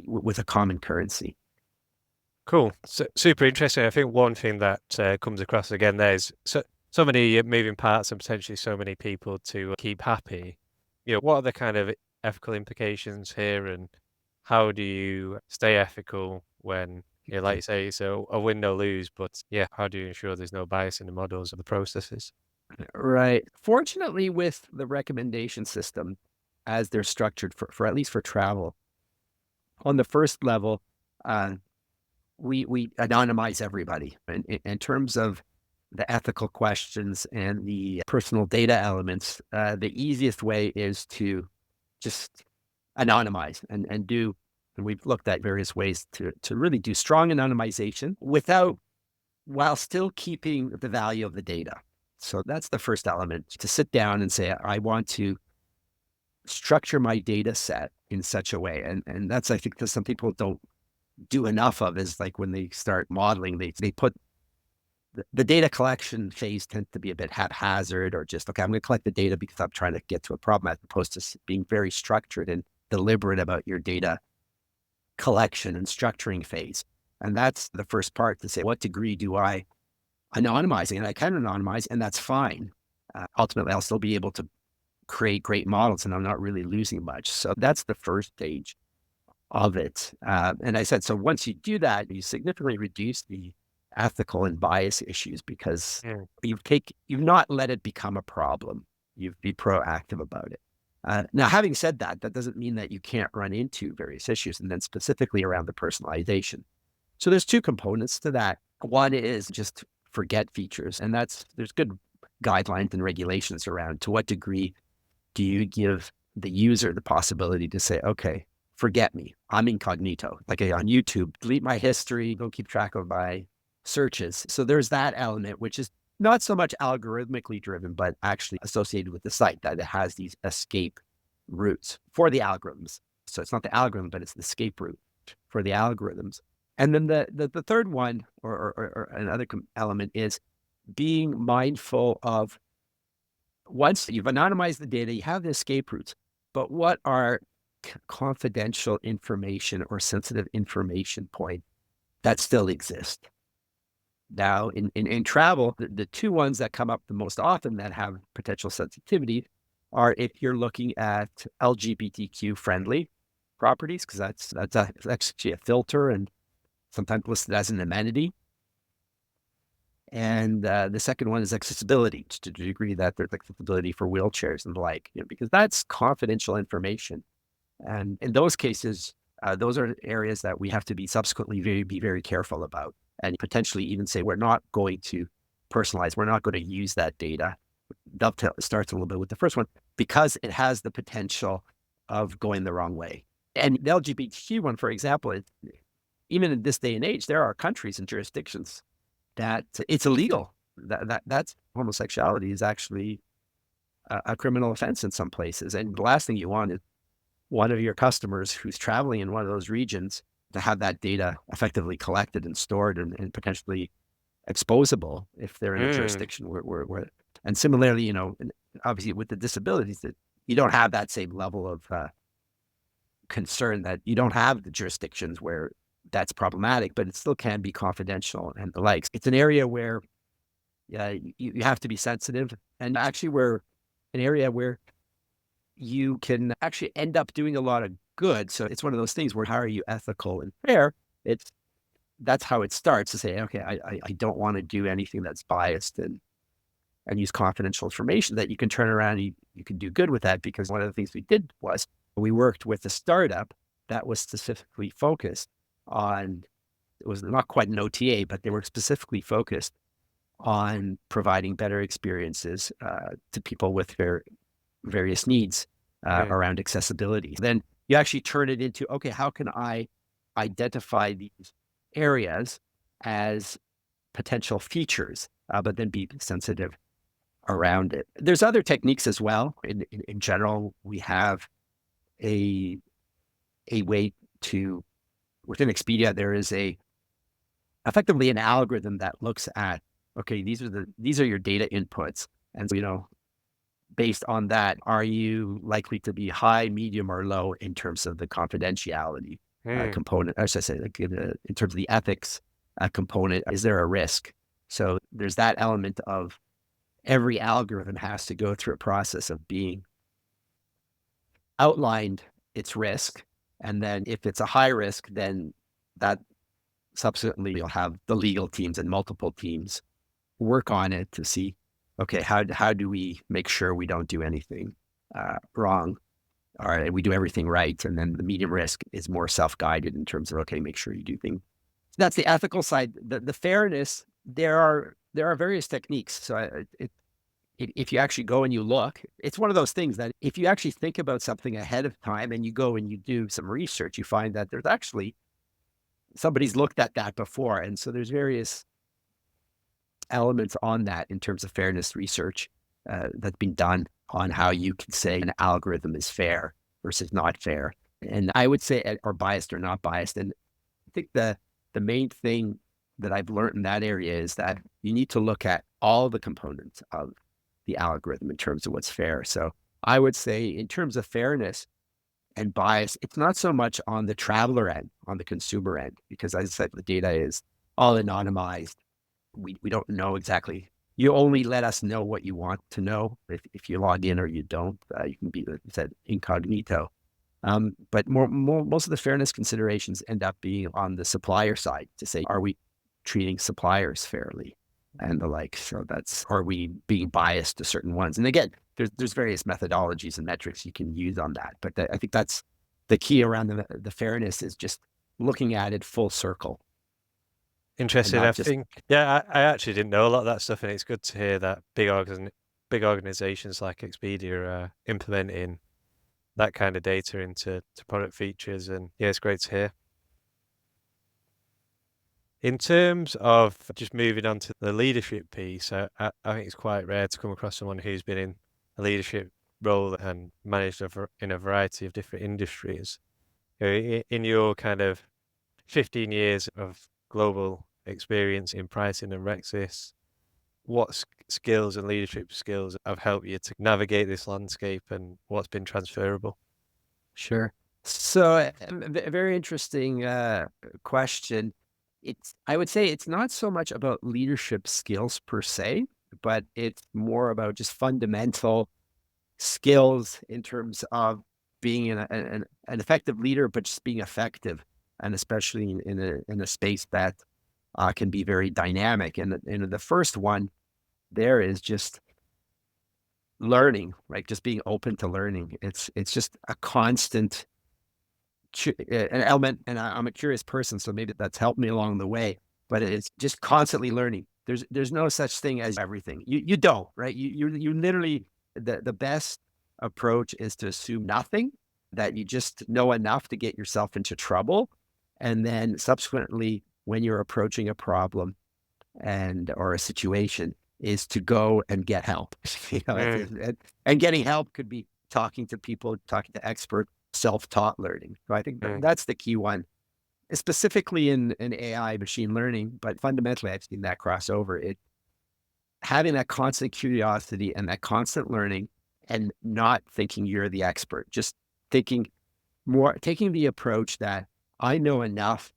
with a common currency. Cool. Super interesting. I think one thing that comes across again there is so many moving parts and potentially so many people to keep happy. What are the kind of ethical implications here, and how do you stay ethical when, like you say, it's a win no lose, but yeah, how do you ensure there's no bias in the models or the processes? Right. Fortunately, with the recommendation system, as they're structured for at least for travel, on the first level, uh, we anonymize everybody. In terms of the ethical questions and the personal data elements, the easiest way is to just anonymize and do. And we've looked at various ways to really do strong anonymization while still keeping the value of the data. So that's the first element, to sit down and say, I want to structure my data set in such a way. And that's, I think, that some people don't do enough of, is like when they start modeling, they put the data collection phase tends to be a bit haphazard, or just, okay, I'm going to collect the data because I'm trying to get to a problem, as opposed to being very structured and deliberate about your data collection and structuring phase. And that's the first part, to say, what degree do I anonymizing? And I can anonymize, and that's fine. Ultimately, I'll still be able to create great models, and I'm not really losing much. So that's the first stage of it. And I said, so once you do that, you significantly reduce the ethical and bias issues, because Mm. you've not let it become a problem. You've been proactive about it. Now, having said that, that doesn't mean that you can't run into various issues, and then specifically around the personalization. So there's two components to that. One is just forget features, and there's good guidelines and regulations around to what degree do you give the user the possibility to say, okay, forget me, I'm incognito. Like on YouTube, delete my history, don't keep track of my searches. So there's that element, which is not so much algorithmically driven, but actually associated with the site, that it has these escape routes for the algorithms. So it's not the algorithm, but it's the escape route for the algorithms. And then the third one, or another element, is being mindful of, once you've anonymized the data, you have the escape routes, but what are confidential information or sensitive information point that still exist? Now, in travel, the two ones that come up the most often that have potential sensitivity are if you're looking at LGBTQ friendly properties, because that's actually a filter and sometimes listed as an amenity. And the second one is accessibility, to the degree that there's accessibility for wheelchairs and the like, because that's confidential information. And in those cases, those are areas that we have to be subsequently be very careful about, and potentially even say, we're not going to personalize, we're not going to use that data. Dovetail starts a little bit with the first one, because it has the potential of going the wrong way. And the LGBTQ one, for example, even in this day and age, there are countries and jurisdictions that it's illegal. That's homosexuality is actually a criminal offense in some places. And the last thing you want is one of your customers who's traveling in one of those regions to have that data effectively collected and stored and potentially exposable if they're in a Mm. jurisdiction where and similarly, obviously with the disabilities, that you don't have that same level of concern, that you don't have the jurisdictions where that's problematic, but it still can be confidential and the likes. It's an area where you have to be sensitive, and actually we're an area where you can actually end up doing a lot of good. So it's one of those things where, how are you ethical and fair? That's how it starts, to say, okay, I don't want to do anything that's biased and use confidential information, that you can turn around and you can do good with that. Because one of the things we did was we worked with a startup that was specifically focused on, it was not quite an OTA, but they were specifically focused on providing better experiences to people with various needs Mm. around accessibility. Then you actually turn it into, okay, how can I identify these areas as potential features, but then be sensitive around it. There's other techniques as well. In general, we have a way to, within Expedia, there is a effectively an algorithm that looks at, okay, these are your data inputs. And so, based on that, are you likely to be high, medium, or low in terms of the confidentiality Mm. component? Or should I say, like in terms of the ethics component, is there a risk? So there's that element of every algorithm has to go through a process of being outlined its risk. And then if it's a high risk, then that subsequently you'll have the legal teams and multiple teams work on it to see, okay, how do we make sure we don't do anything wrong, or we do everything right? And then the medium risk is more self-guided in terms of, okay, make sure you do things. That's the ethical side. The fairness, there are various techniques. So if you actually go and you look, it's one of those things that if you actually think about something ahead of time and you go and you do some research, you find that there's actually somebody's looked at that before. And so there's various elements on that in terms of fairness research that's been done on how you can say an algorithm is fair versus not fair. And I would say, or biased or not biased. And I think the main thing that I've learned in that area is that you need to look at all the components of the algorithm in terms of what's fair. So I would say in terms of fairness and bias, it's not so much on the traveler end, on the consumer end, because as I said, the data is all anonymized. We don't know exactly. You only let us know what you want to know. If you log in or you don't, you can be, like you said, incognito. But most of the fairness considerations end up being on the supplier side to say, are we treating suppliers fairly and the like? So are we being biased to certain ones? And again, there's various methodologies and metrics you can use on that. But I think that's the key around the fairness is just looking at it full circle and Interesting. not I just, think, yeah, I actually didn't know a lot of that stuff, and it's good to hear that big organizations like Expedia are implementing that kind of data into product features, and yeah, it's great to hear. In terms of just moving on to the leadership piece, I think it's quite rare to come across someone who's been in a leadership role and managed in a variety of different industries. In your kind of 15 years of global experience in pricing and RecSys, what skills and leadership skills have helped you to navigate this landscape, and what's been transferable? sure. So a very interesting question. I would say it's not so much about leadership skills per se, but it's more about just fundamental skills in terms of being an effective leader, but just being effective, and especially in a space that can be very dynamic. And the first one there is just learning, right? Just being open to learning. It's just a constant an element, and I'm a curious person, so maybe that's helped me along the way. But it's just constantly learning. There's no such thing as everything. You don't, right? You literally the best approach is to assume nothing, that you just know enough to get yourself into trouble, and then subsequently, when you're approaching a problem or a situation, is to go and get help. Mm, And getting help could be talking to people, talking to experts, self-taught learning. So I think mm, that's the key one, specifically in AI machine learning, but fundamentally I've seen that crossover. Having that constant curiosity and that constant learning and not thinking you're the expert, just thinking taking the approach that I know enough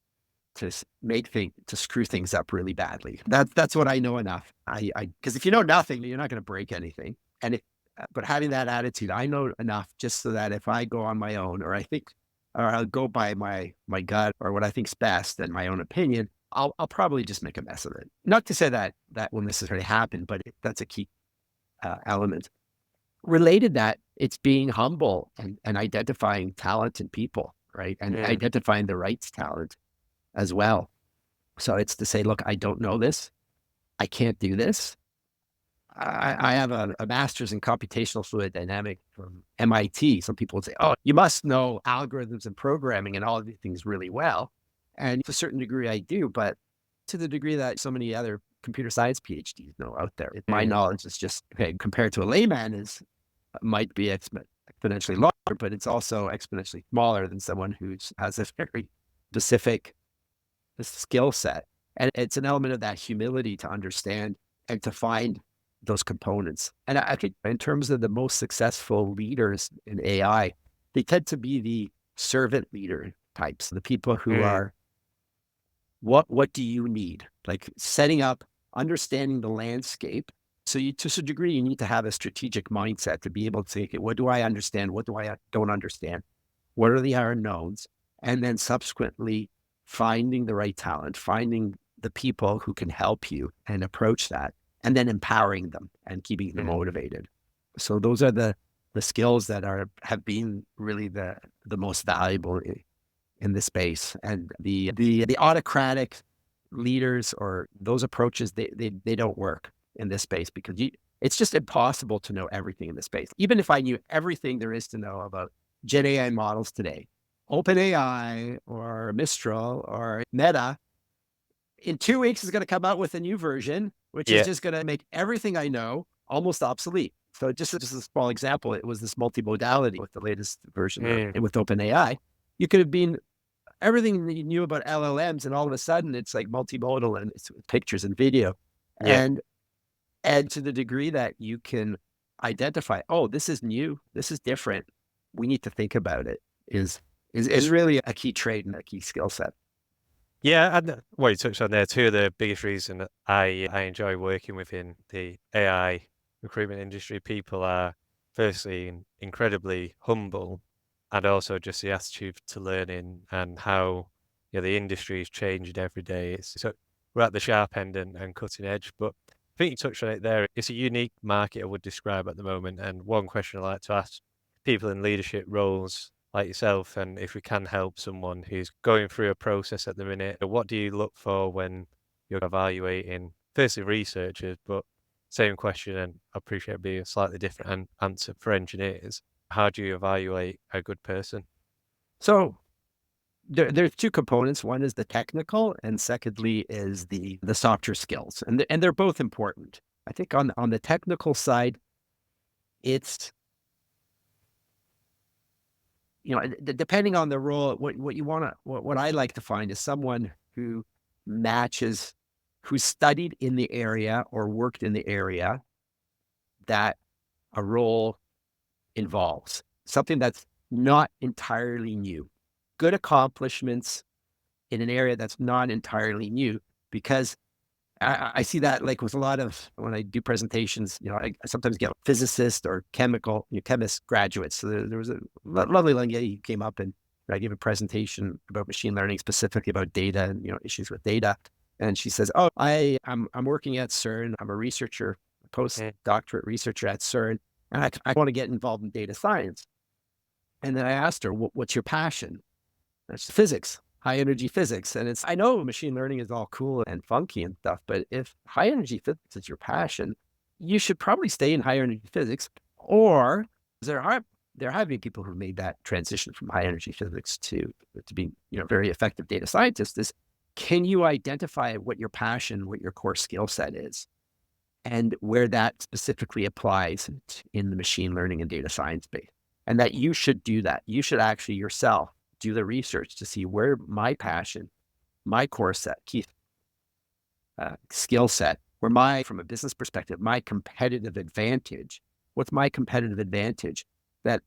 to to screw things up really badly. That's what I know enough. Because if you know nothing, you're not going to break anything. But having that attitude, I know enough just so that if I go on my own, or I'll go by my gut or what I think's best and my own opinion, I'll probably just make a mess of it. Not to say that will necessarily happen, but that's a key element. Related that, it's being humble and identifying talent in people, right, and mm, identifying the right talent as well. So it's to say, look, I don't know this. I can't do this. I have a master's in computational fluid dynamics from MIT. Some people would say, oh, you must know algorithms and programming and all of these things really well. And to a certain degree, I do, but to the degree that so many other computer science PhDs know out there, my mm. knowledge is just, okay, compared to a layman might be exponentially larger, but it's also exponentially smaller than someone who has a very specific skill set. And it's an element of that humility to understand and to find those components. And I think in terms of the most successful leaders in AI, they tend to be the servant leader types, the people who Mm, are, what do you need? Like setting up, understanding the landscape. So you, to a degree, you need to have a strategic mindset to be able to say, okay, what do I understand? What do I don't understand? What are the unknowns? And then subsequently finding the right talent, finding the people who can help you and approach that, and then empowering them and keeping them mm, motivated. So those are the skills that have been really the most valuable in this space. And the autocratic leaders or those approaches, they don't work in this space because it's just impossible to know everything in this space. Even if I knew everything there is to know about Gen AI models today, OpenAI or Mistral or Meta, in 2 weeks is going to come out with a new version, which is yeah. just going to make everything I know almost obsolete. So just a small example, it was this multimodality with the latest version of Mm, with OpenAI. You could have been everything that you knew about LLMs, and all of a sudden it's like multimodal and it's pictures and video. yeah. And to the degree that you can identify, oh, this is new, this is different, we need to think about it, is really a key trait and a key skill set. Yeah, and what you touched on there, two of the biggest reason that I enjoy working within the AI recruitment industry, people are firstly incredibly humble, and also just the attitude to learning and how the industry is changing every day. So we're at the sharp end and cutting edge, but I think you touched on it there. It's a unique market I would describe at the moment, and one question I like to ask people in leadership roles like yourself, and if we can help someone who's going through a process at the minute, what do you look for when you're evaluating, firstly, researchers, but same question, and I appreciate it being a slightly different answer for engineers. How do you evaluate a good person? So there's two components. One is the technical, and secondly is the softer skills, and they're both important. I think on the technical side, it's depending on the role, what you want to, what I like to find is someone who matches, who studied in the area or worked in the area that a role involves, something that's not entirely new, good accomplishments in an area that's not entirely new, because I see that like with a lot of when I do presentations, I sometimes get physicists or chemist graduates. So there was a lovely lady who came up and I gave a presentation about machine learning, specifically about data and issues with data. And she says, "Oh, I'm working at CERN. I'm a researcher, a Mm, postdoctorate researcher at CERN, and I want to get involved in data science." And then I asked her, "What's your passion?" That's physics, high energy physics. And I know machine learning is all cool and funky and stuff, but if high energy physics is your passion, you should probably stay in high energy physics. Or there are there have been people who made that transition from high energy physics to being very effective data scientists. Is, can you identify what your passion, what your core skill set is, and where that specifically applies in the machine learning and data science space? And that you should do that. You should actually yourself do the research to see where my passion, my core set, key skill set, where from a business perspective, my competitive advantage, what's my competitive advantage that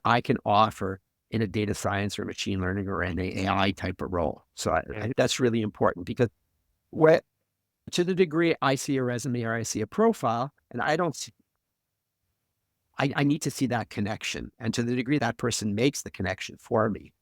I can offer in a data science or machine learning or an AI type of role. So I mm, think that's really important because what, to the degree I see a resume or I see a profile and I don't see, I need to see that connection. And to the degree that person makes the connection for me,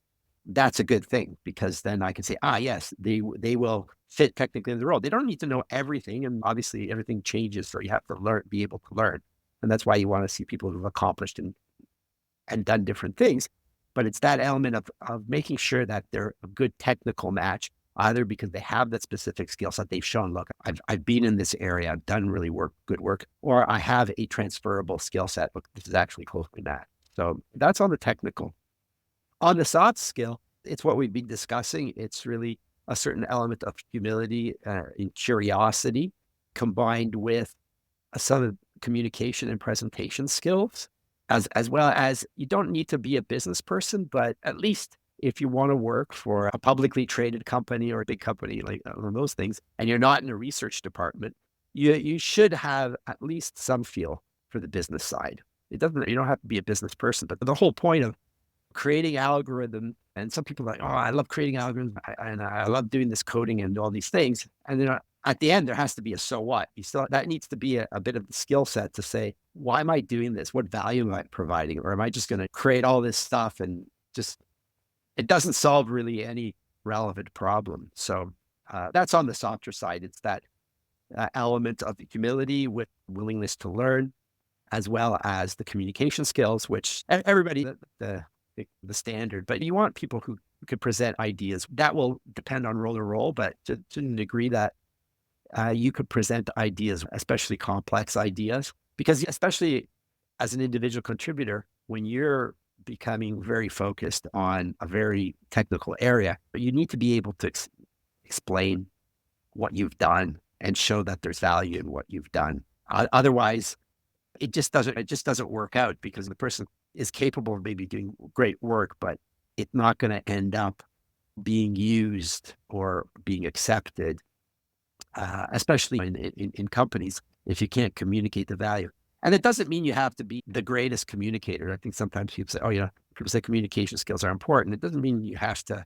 that's a good thing because then I can say, yes, they will fit technically in the role. They don't need to know everything, and obviously everything changes, so you have to be able to learn, and that's why you want to see people who've accomplished and done different things. But it's that element of making sure that they're a good technical match, either because they have that specific skill set they've shown. Look, I've been in this area, I've done really good work, or I have a transferable skill set. Look, this is actually closely matched. So that's on the technical. On the soft skill, it's what we've been discussing. It's really a certain element of humility and curiosity combined with some communication and presentation skills, as well as you don't need to be a business person, but at least if you want to work for a publicly traded company or a big company like one of those things, and you're not in a research department, you should have at least some feel for the business side. You don't have to be a business person, but the whole point of creating algorithm, and some people are like, oh, I love creating algorithms, and I love doing this coding and all these things. And then at the end, there has to be a so what. You still that needs to be a bit of the skill set to say, why am I doing this? What value am I providing? Or am I just going to create all this stuff and just it doesn't solve really any relevant problem. So that's on the softer side. It's that element of humility with willingness to learn, as well as the communication skills, which everybody, the standard, but you want people who could present ideas. That will depend on role to role, but to a degree that you could present ideas, especially complex ideas, because especially as an individual contributor, when you're becoming very focused on a very technical area, you need to be able to explain what you've done and show that there's value in what you've done. Otherwise, it just doesn't work out because the person is capable of maybe doing great work, but it's not going to end up being used or being accepted, especially in companies, if you can't communicate the value. And it doesn't mean you have to be the greatest communicator. I think sometimes people say, oh, people say communication skills are important. It doesn't mean you have to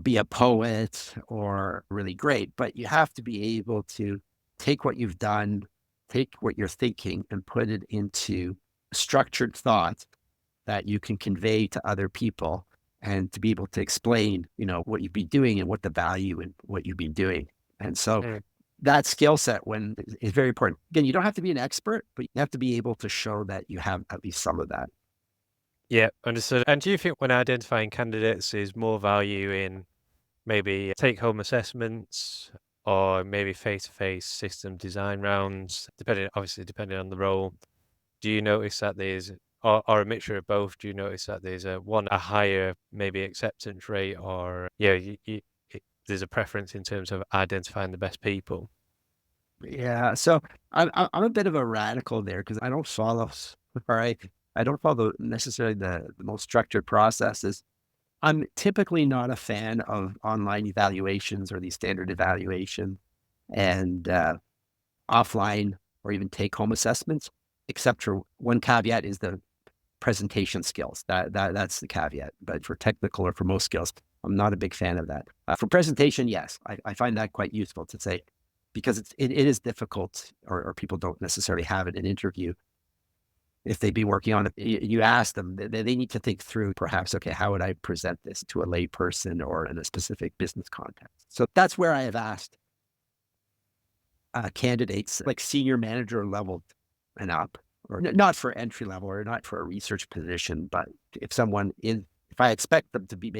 be a poet or really great, but you have to be able to take what you've done, take what you're thinking and put it into structured thought that you can convey to other people and to be able to explain, what you've been doing and what the value in what you've been doing. And so Mm. that skill set is very important. Again, you don't have to be an expert, but you have to be able to show that you have at least some of that. Yeah, understood. And do you think when identifying candidates is more value in maybe take-home assessments or maybe face-to-face system design rounds, depending on the role? Do you notice that there's or a mixture of both? Do you notice that there's a higher maybe acceptance rate or there's a preference in terms of identifying the best people? Yeah, so I'm a bit of a radical there because I don't follow, or I don't follow necessarily the most structured processes. I'm typically not a fan of online evaluations or these standard evaluation and offline or even take-home assessments, except for one caveat is the presentation skills. That's the caveat. But for technical or for most skills, I'm not a big fan of that. For presentation, yes, I find that quite useful to say because it is difficult or people don't necessarily have it in an interview. If they'd be working on it, you ask them, they need to think through perhaps, okay, how would I present this to a lay person or in a specific business context? So that's where I have asked candidates like senior manager level and up, or not for entry level or not for a research position, but if I expect them to be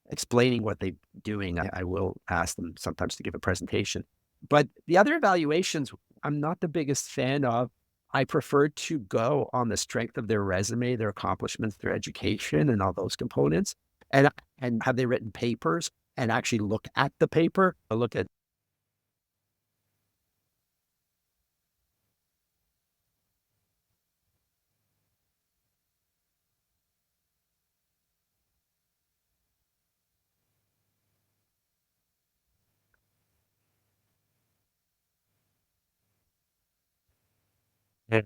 explaining what they're doing, I will ask them sometimes to give a presentation. But the other evaluations, I'm not the biggest fan of. I prefer to go on the strength of their resume, their accomplishments, their education, and all those components. And have they written papers and actually look at the paper, or look at Yeah.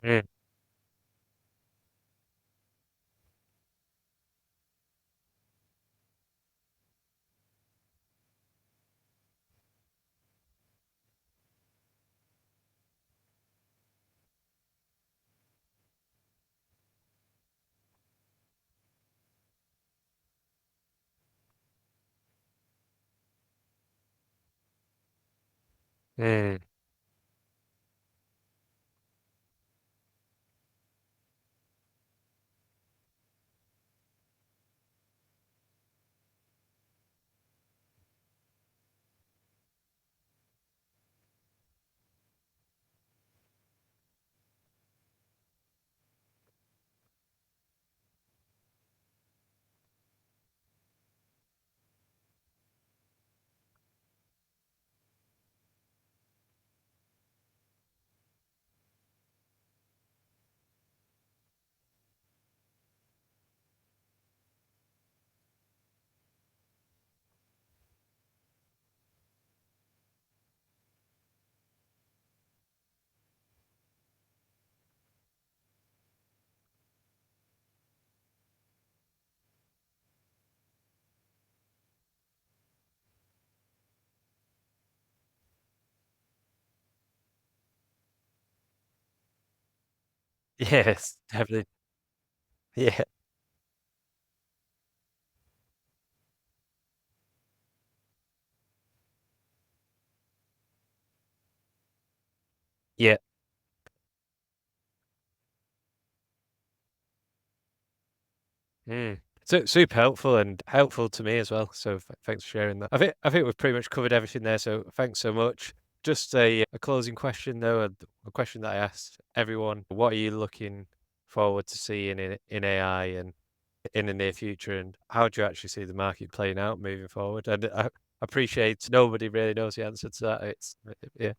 Mm. Mm. Yes, definitely. Yeah, yeah. Mm. So super helpful and helpful to me as well. So thanks for sharing that. I think we've pretty much covered everything there. So thanks so much. Just a closing question though, a question that I asked everyone: what are you looking forward to seeing in AI and in the near future, and how do you actually see the market playing out moving forward? And I appreciate nobody really knows the answer to that. It's yeah,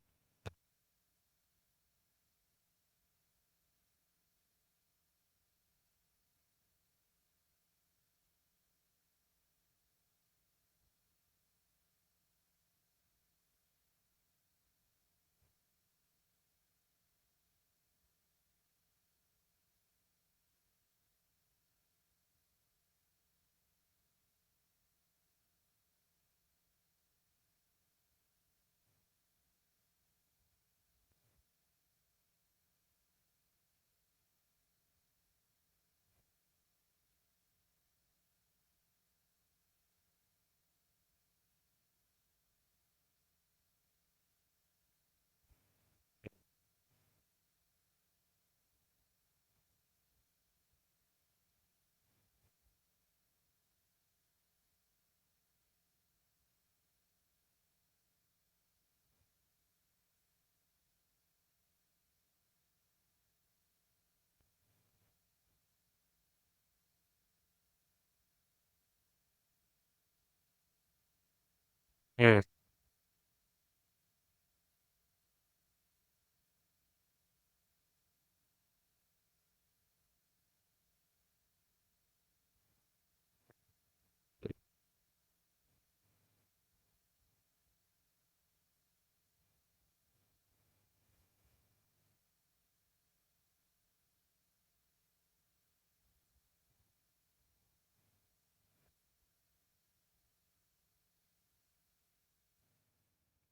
mm,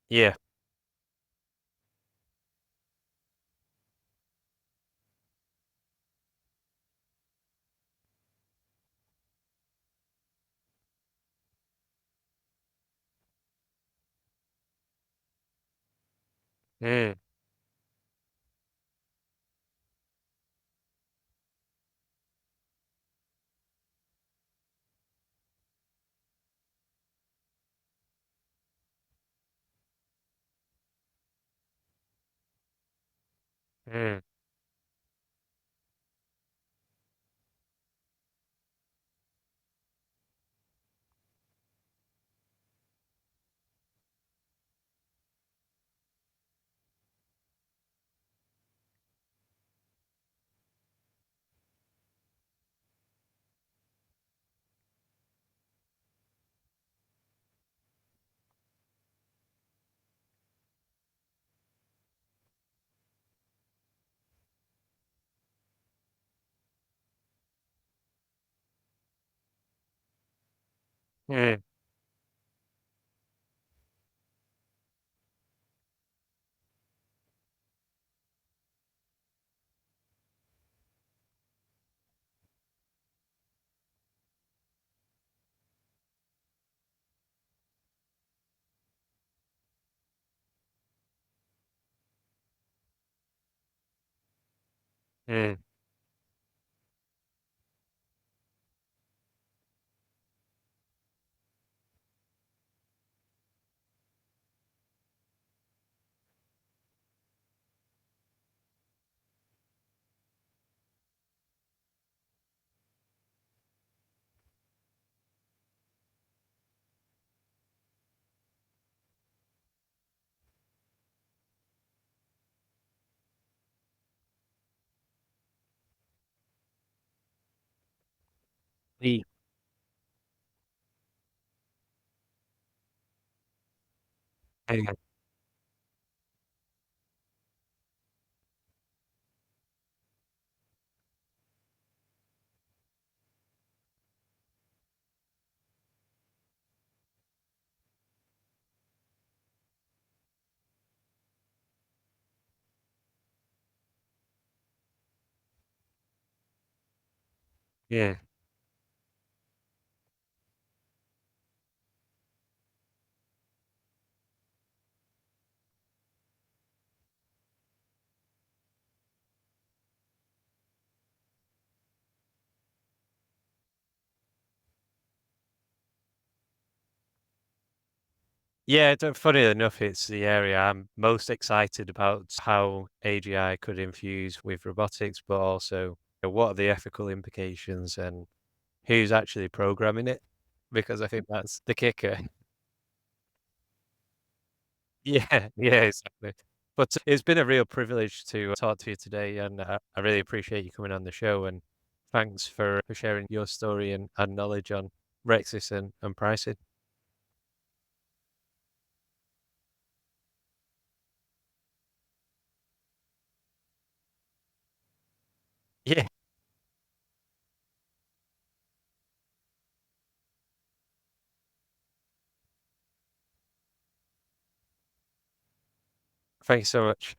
yeah, mm, mm, mm, mm, The mm, Yeah. Yeah, funny enough, it's the area I'm most excited about how AGI could infuse with robotics, but also what are the ethical implications and who's actually programming it? Because I think that's the kicker. Yeah, yeah, exactly. But it's been a real privilege to talk to you today, and I really appreciate you coming on the show. And thanks for sharing your story and knowledge on RecSys and pricing. Yeah, thanks so much.